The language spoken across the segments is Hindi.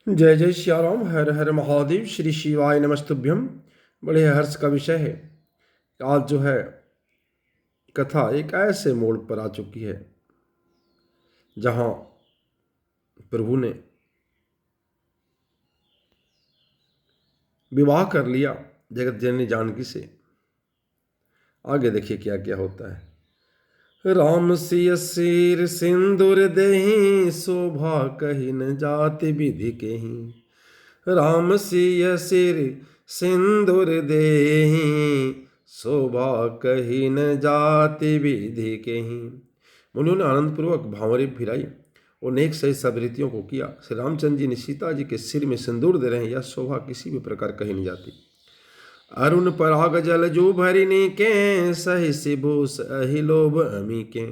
जय जय श्याराम। हर हर महादेव। श्री शिवाय नमस्तुभ्यम। बड़े हर्ष का विषय है। आज जो है कथा एक ऐसे मोड़ पर आ चुकी है जहां प्रभु ने विवाह कर लिया जगत जननी जानकी से। आगे देखिए क्या क्या होता है। राम सिय सिर सिंदूर देहि, शोभा कही न जाति विधि केहि। राम सिय सिर सिंदूर देहि, शोभा कही न जाति विधि केहि। मुनियों ने आनंदपूर्वक भांवरे फिराई और नेक सही सब रीतियों को किया। श्री रामचंद्र जी ने सीता जी के सिर में सिंदूर दे रहे हैं। यह शोभा किसी भी प्रकार कही नहीं जाती। अरुण पराग जल जो भरिनी के, सही सिभूस अहि लोभ अमी के।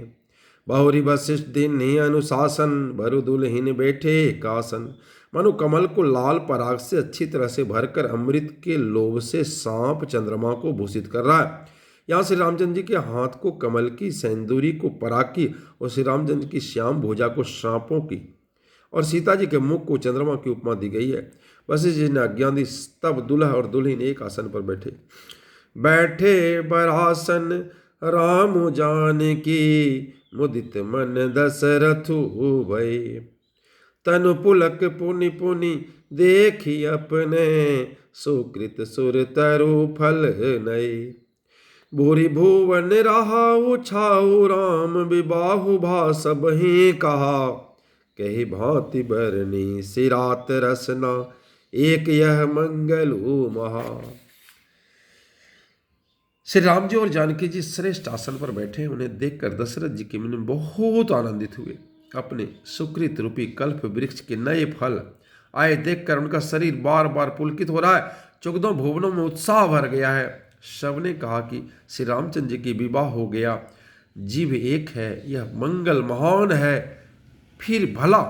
बहुरी वशिष्ठ दिन अनुशासन, भरु दुलहिन बैठे कासन। मनु कमल को लाल पराग से अच्छी तरह से भरकर अमृत के लोभ से सांप चंद्रमा को भूषित कर रहा है। यहाँ श्री रामचंद्र जी के हाथ को कमल की, सेंदूरी को पराग की और श्री रामचंद्र की श्याम भुजा को सांपों की और सीता जी के मुख को चंद्रमा की उपमा दी गई है। वशिष्ठ जी ने आज्ञा दी, तब दुल्हा और दुल्हन एक आसन पर बैठे। बैठे बरासन राम जानकी, मुदित मन दशरथु भय। तनु पुलक पुनि पुनि देखी अपने, सुकृत सुर तरु फल नय। भूरि भुवन रहाउ छाउ, राम विबाहु भा सब ही कहा। कही भांति बरनी सिरात रसना, एक यह मंगलु महा। श्री राम जी और जानकी जी श्रेष्ठ आसन पर बैठे। उन्हें देखकर दशरथ जी के मन में बहुत आनंदित हुए। अपने सुकृत रूपी कल्प वृक्ष के नए फल आए देखकर उनका शरीर बार बार पुलकित हो रहा है। चौदह भुवनों में उत्साह भर गया है। सबने कहा कि श्री रामचंद्र जी की विवाह हो गया, जीव एक है, यह मंगल महान है। फिर भला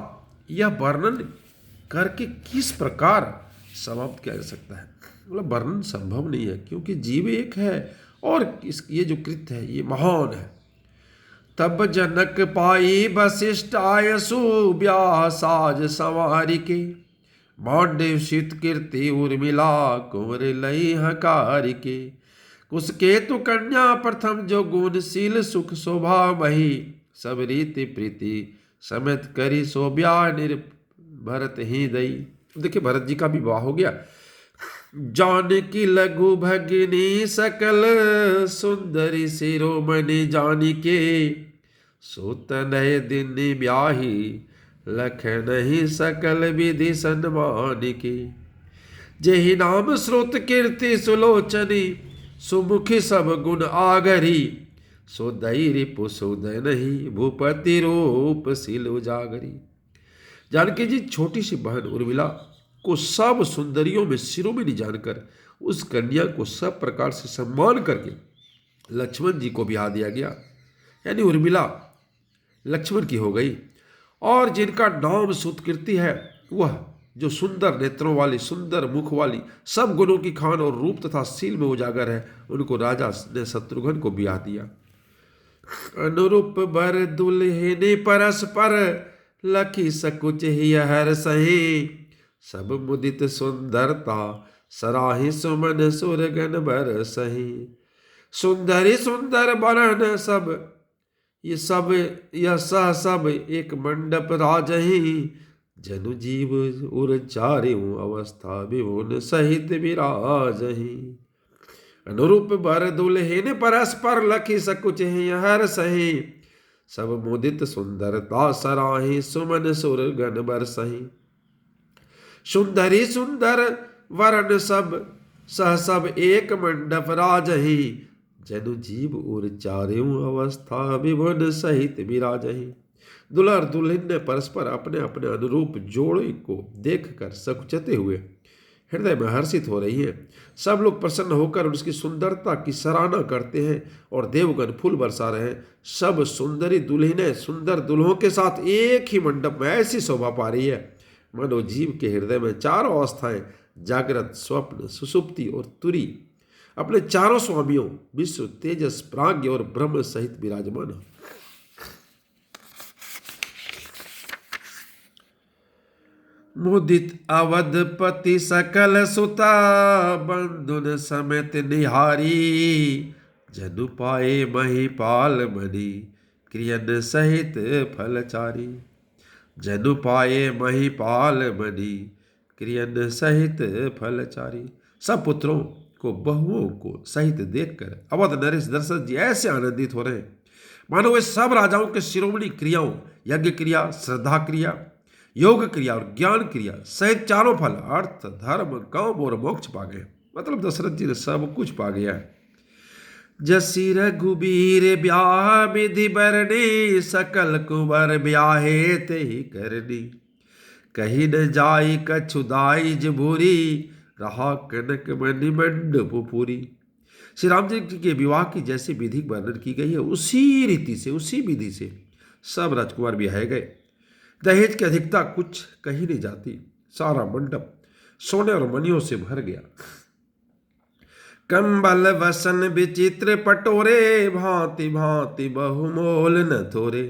यह वर्णन करके किस प्रकार समाप्त किया जा सकता है? मतलब वर्णन संभव नहीं है, क्योंकि जीव एक है और ये जो कृत्य है ये महान है। तब जनक पाई वशिष्ठ आयसु, ब्याह साज संवारी के। मांडव शीत कीर्ति उर्मिला, कुंवर लई हकारी के। कुसकेतु कन्या प्रथम जो गुणशील, सुख शोभा मही। सब रीति प्रीति समेत करी, सो ब्याह भरत ही दई। देखिए भरत जी का भी विवाह हो गया। जानकी लघु भगिनी सकल, सुंदरी शिरोमणि जानिके। सुतनय दिन ब्याही, लखन ही सकल विधि सन्मान के। जेहि नाम श्रुत कीर्ति सुलोचनी, सुमुखी सब गुण आगरी। सो दई रिपु सुदय नहीं, भूपति रूप सिल उजागरी। जानकी जी छोटी सी बहन उर्मिला को सब सुंदरियों में शिरोमणि जानकर उस कन्या को सब प्रकार से सम्मान करके लक्ष्मण जी को ब्याह दिया गया। यानी उर्मिला लक्ष्मण की हो गई। और जिनका नाम सुतकीर्ति है, वह जो सुंदर नेत्रों वाली, सुंदर मुख वाली, सब गुणों की खान और रूप तथा शील में उजागर है, उनको राजा ने शत्रुघ्न को ब्याह दिया। अनुरूप बर दुल्हने परस्पर, लखी सकुच ही हर सही। सब मुदित सुंदरता, सराही सुमन सुरगन बर सही। सुंदरी सुंदर बरन सब, यह सब एक मंडप राजही। जनु जीव उर चारियों अवस्था, विभुन सहित विराजही। अनुरूप बर दुल्हन परस्पर, लखी सकुच हर सही। सब मुदित सुंदरता, सराही सुमन सुर गण बरसही। सुंदरी सुंदर वरण सब, सह सब एक मंडप राजही। जनु जीव उर चारों अवस्था, विभुन सहित विराजही। दुल्हा और दुल्हन ने परस्पर अपने अपने अनुरूप जोड़े को देखकर सकुचते हुए हृदय में हर्षित हो रही हैं। सब लोग प्रसन्न होकर उसकी सुंदरता की सराहना करते हैं और देवगण फूल बरसा रहे हैं। सब सुंदरी दुल्हनें सुंदर दुल्हों के साथ एक ही मंडप में ऐसी शोभा पा रही है मानो जीव के हृदय में चारों अवस्थाएं, जागृत, स्वप्न, सुषुप्ति और तुरी, अपने चारों स्वामियों विश्व, तेजस, प्राज्ञ और ब्रह्म सहित विराजमान है। मुदित अवधपति सकल सुता बंधुन समेत निहारी जनु पाए महिपाल मणि क्रियन सहित फलचारी। जनु पाए महिपाल मणि क्रियन सहित फलचारी। सब पुत्रों को बहुओं को सहित देखकर अवध नरेश दशरथ जी ऐसे आनंदित हो रहे हैं मानो वे सब राजाओं के शिरोमणि क्रियाओं यज्ञ क्रिया, श्रद्धा क्रिया, योग क्रिया और ज्ञान क्रिया सहित चारों फल अर्थ, धर्म, काम और मोक्ष पा गए। मतलब दशरथ जी ने सब कुछ पा गया है। जसी रघुबीर ब्याह विधि बरनी सकल कुंवर ब्याहे ते ही करनी। कही न जाई कछुदाई जबूरी रहा कनक मणि मंडप पूरी। श्री राम जी के विवाह की जैसी विधि वर्णन की गई है उसी रीति से, उसी विधि से सब राजकुमार ब्याहे गए। दहेज की अधिकता कुछ कही नहीं जाती। सारा मंडप सोने और मणियों से भर गया। कंबल वसन विचित्र पटोरे भांति भांति बहुमोल न थोरे।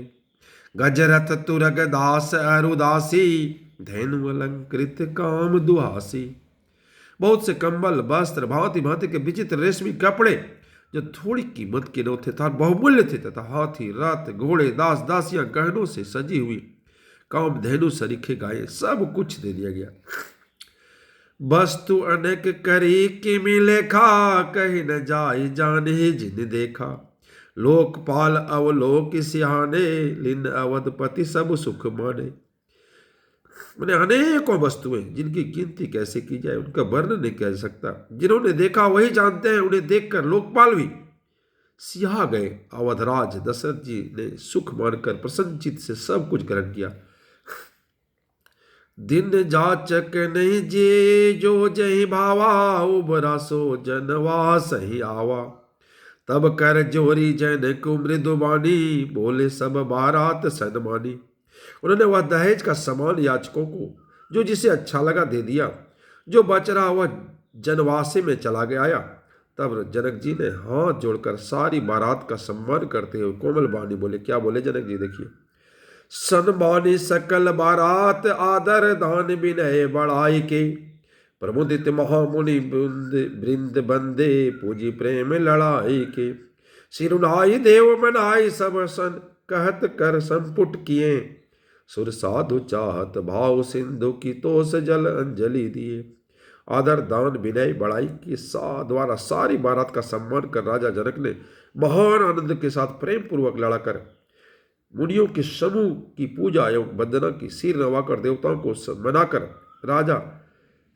गजरथ तुरग दास अरुदासी धैनु अलंकृत काम दुहासी। बहुत से कंबल, वस्त्र, भांति भांति के विचित्र रेशमी कपड़े जो थोड़ी कीमत के न थे तथा बहुमूल्य थे, तथा हाथी, रथ, घोड़े, दास दासियां गहनों से सजी हुई काम धेनु सरीखे गाये सब कुछ दे दिया गया। वस्तु अनेक करी किमि लेखा कही न जाई जाने जिन देखा। लोकपाल अवलोक सिहाने लिन अवधपति सब सुख माने। मैंने अनेकों वस्तुएं जिनकी गिनती कैसे की जाए, उनका वर्णन नहीं कर सकता। जिन्होंने देखा वही जानते हैं। उन्हें देखकर लोकपाल भी सिहा गए। अवधराज दशरथ जी ने सुख मानकर प्रसन्नचित से सब कुछ ग्रहण किया। दिन जाचक नहीं जे जो जही भावा उबरा सो जनवा सही आवा। तब कर जोरी जन को मृदुबानी बोले सब बारात सनमानी। उन्होंने वह दहेज का सामान याचकों को जो जिसे अच्छा लगा दे दिया। जो बच रहा वह जनवासे में चला गया। तब जनक जी ने हाथ जोड़कर सारी बारात का सम्मान करते हुए कोमल बानी बोले। क्या बोले जनक जी, देखिए। सन्मानी सकल बारात आदर दान विनय बड़ाई के। प्रमुदित महामुनि वृंद बंदे पूजी प्रेम लड़ाई के। सिरुनाई देव मनाई सब सन कहत कर संपुट किए। सुर साधु चाहत भाव सिंधु की तोस जल अंजलि दिए। आदर दान विनय बड़ाई के द्वारा सारी बारात का सम्मान कर राजा जनक ने महान आनंद के साथ प्रेम पूर्वक लड़ाकर मुनियों के समूह की पूजा एवं वंदना की, सिर नवाकर देवताओं को मनाकर राजा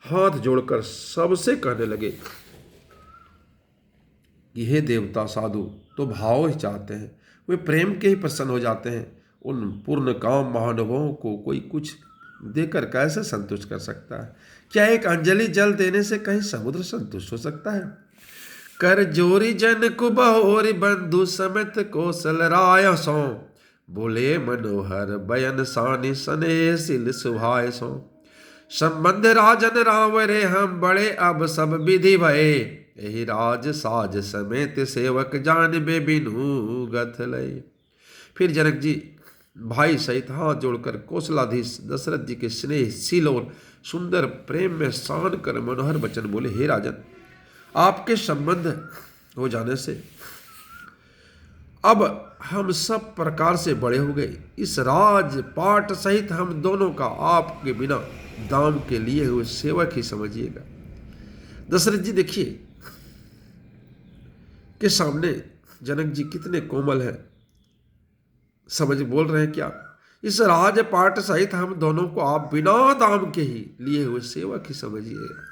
हाथ जोड़कर सबसे कहने लगे कि हे देवता साधु तो भाव ही चाहते हैं, वे प्रेम के ही प्रसन्न हो जाते हैं। उन पूर्ण काम महानुभावों को कोई कुछ देकर कैसे संतुष्ट कर सकता है? क्या एक अंजलि जल देने से कहीं समुद्र संतुष्ट हो सकता है? कर जोरी जन कुबहोरी बंधु समेत कौशल राय सो। बोले मनोहर बयन सानि सने सिल सुभाय सो। संबंध राजन राम रे हम बड़े अब सब विधि भये। यही राज साज समेत सेवक जान बे बिनु गथ लय। फिर जनक जी भाई सहित हाथ जोड़कर कौशलाधीश दशरथ जी के स्नेहशील और सुंदर प्रेम में सान कर मनोहर वचन बोले। हे राजन, आपके संबंध हो जाने से अब हम सब प्रकार से बड़े हो गए। इस राजपाट सहित हम दोनों का आपके बिना दाम के लिए हुए सेवक ही समझिएगा। दशरथ जी देखिए के सामने जनक जी कितने कोमल हैं, समझ बोल रहे हैं क्या? इस राजपाट सहित हम दोनों को आप बिना दाम के ही लिए हुए सेवक ही समझिएगा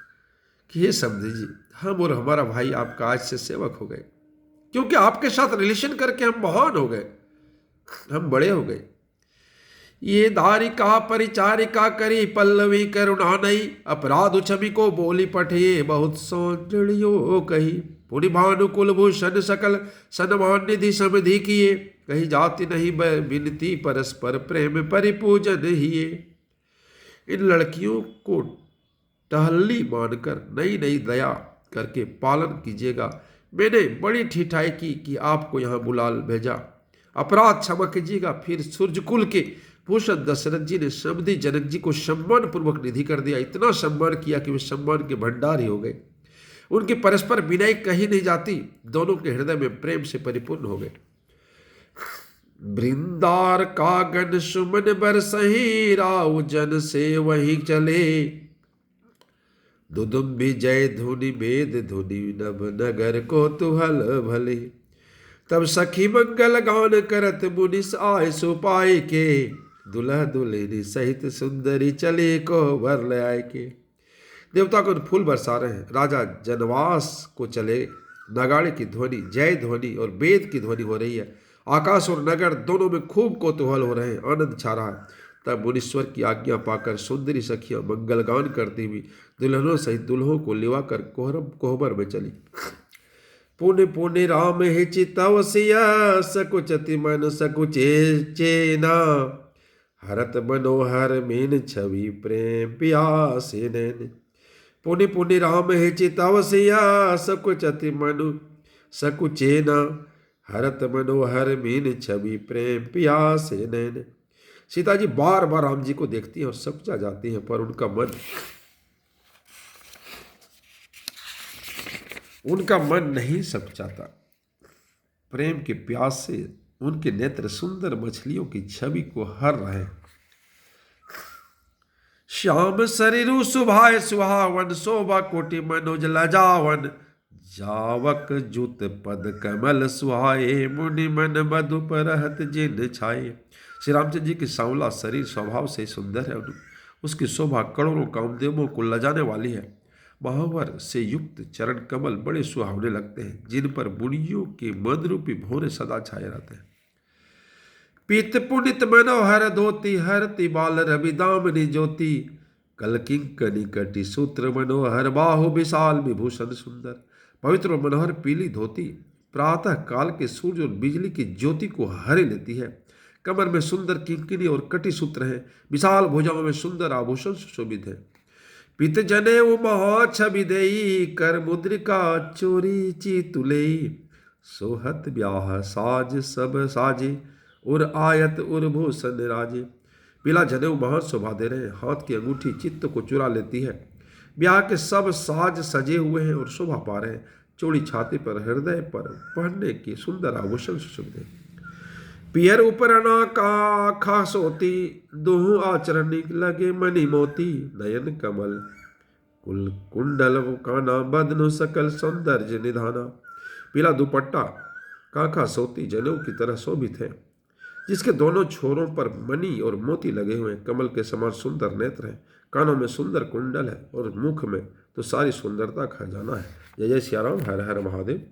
कि हे समझे जी, हम और हमारा भाई आपका आज से सेवक हो गए, क्योंकि आपके साथ रिलेशन करके हम महान हो गए, हम बड़े हो गए। ये दारिका परिचारिका करी पल्लवी करुणा नहीं। अपराध छवि को बोली पठिए बहुत सौंदर्यो कही। पुनि भानु कुलभूषण सकल सन्मान निधि समधि किए। कही जाति नहीं विनती परस्पर प्रेम परिपूजन हिए। इन लड़कियों को टहल्ली मानकर नई नई दया करके पालन कीजिएगा। मैंने बड़ी ठिठाई की कि आपको यहाँ बुला भेजा। अपराध क्षमा कीजिएगा। फिर सूर्यकुल के भूषण दशरथ जी ने समधि जनक जी को सम्मान पूर्वक निधि कर दिया। इतना सम्मान किया कि वे सम्मान के भंडार ही हो गए। उनकी परस्पर विनय कही नहीं जाती, दोनों के हृदय में प्रेम से परिपूर्ण हो गए। बृंदार कागन सुमन बरसहि, राव जन से वहीं चले। दुदुम्बी जय धुनि वेद धुनि, नभ नगर को तुहल भले। तब सखी मंगल गान करत, मुनिस आय सुपाय के। दुल्हा दुल्हनी सहित सुंदरी चले, को वर ले आय के। देवतागण फूल बरसा रहे हैं, राजा जनवास को चले। नगाड़े की ध्वनि, जय ध्वनि और वेद की ध्वनि हो रही है। आकाश और नगर दोनों में खूब कौतूहल हो रहे हैं, आनंद छा रहा है। तब मुनीश्वर की आज्ञा पाकर सुंदरी सखियां मंगलगान करती हुई दुल्हनों सहित दुल्हों को लिवाकर कोहबर में चली। पुण्य पुण्य राम हे चितवसिया, सकुचति मन सकुचे चेना। हरत मनोहर मीन छवि, प्रेम प्यासे नैन। पुण्य पुण्य राम हे चितवसिया, सकुचति मनु सकुचेना। हरत मनोहर मीन छवि, प्रेम प्यासे नैन। सीता जी बार बार राम जी को देखती हैं और सकुचा जाती हैं, पर उनका मन नहीं सकुचाता। प्रेम के प्यास से उनके नेत्र सुंदर मछलियों की छवि को हर रहे। श्याम शरीरु सुभाय सुहावन, शोभा कोटि मनोज लजावन। जावक जुत पद कमल सुहाए, मुनि मन मधुप रहत जिन छाए। श्री रामचंद्र जी की सांवला शरीर स्वभाव से सुंदर है। उसकी शोभा करोड़ों कामदेवों को लजाने वाली है। महावर से युक्त चरण कमल बड़े सुहावने लगते हैं, जिन पर मुनियों के मन रूपी भौरे सदा छाए रहते हैं। पीत पुनित मनोहर धोती, हरति बाल रवि दामनी ज्योति। कल किंकनी कटि सूत्र मनोहर, बाहु विशाल विभूषण सुंदर। पवित्र और मनोहर पीली धोती प्रातः काल के सूर्य और बिजली की ज्योति को हरे लेती है। कमर में सुंदर किंकिनी और कटि सूत्र है। विशाल भुजाओं में सुंदर आभूषण सुशोभित है। पित जने महा छवि देई, कर मुद्रिका चोरी चितुलेई। सोहत ब्याह साज सब साजे, उर आयत उर भूषण राजे। पीला जनेऊ महान शोभा दे रहे हैं, हाथ की अंगूठी चित्त को चुरा लेती है। ब्याह के सब साज सजे हुए हैं और शोभा पा रहे हैं। चौड़ी छाती पर, हृदय पर पहनने की सुंदर आभूषण सुशोभित है। पियर उपरना का खा सोती, दुहु आचरण लगे मणि मोती। नयन कमल कुल कुंडल काना, बदनु सकल सौंदर्य निधाना। पीला दुपट्टा काका सोती जनेऊ की तरह शोभित है, जिसके दोनों छोरों पर मणि और मोती लगे हुए हैं। कमल के समान सुंदर नेत्र हैं, कानों में सुंदर कुंडल है और मुख में तो सारी सुंदरता खजाना है। जय जय सिया राम, हर हर महादेव।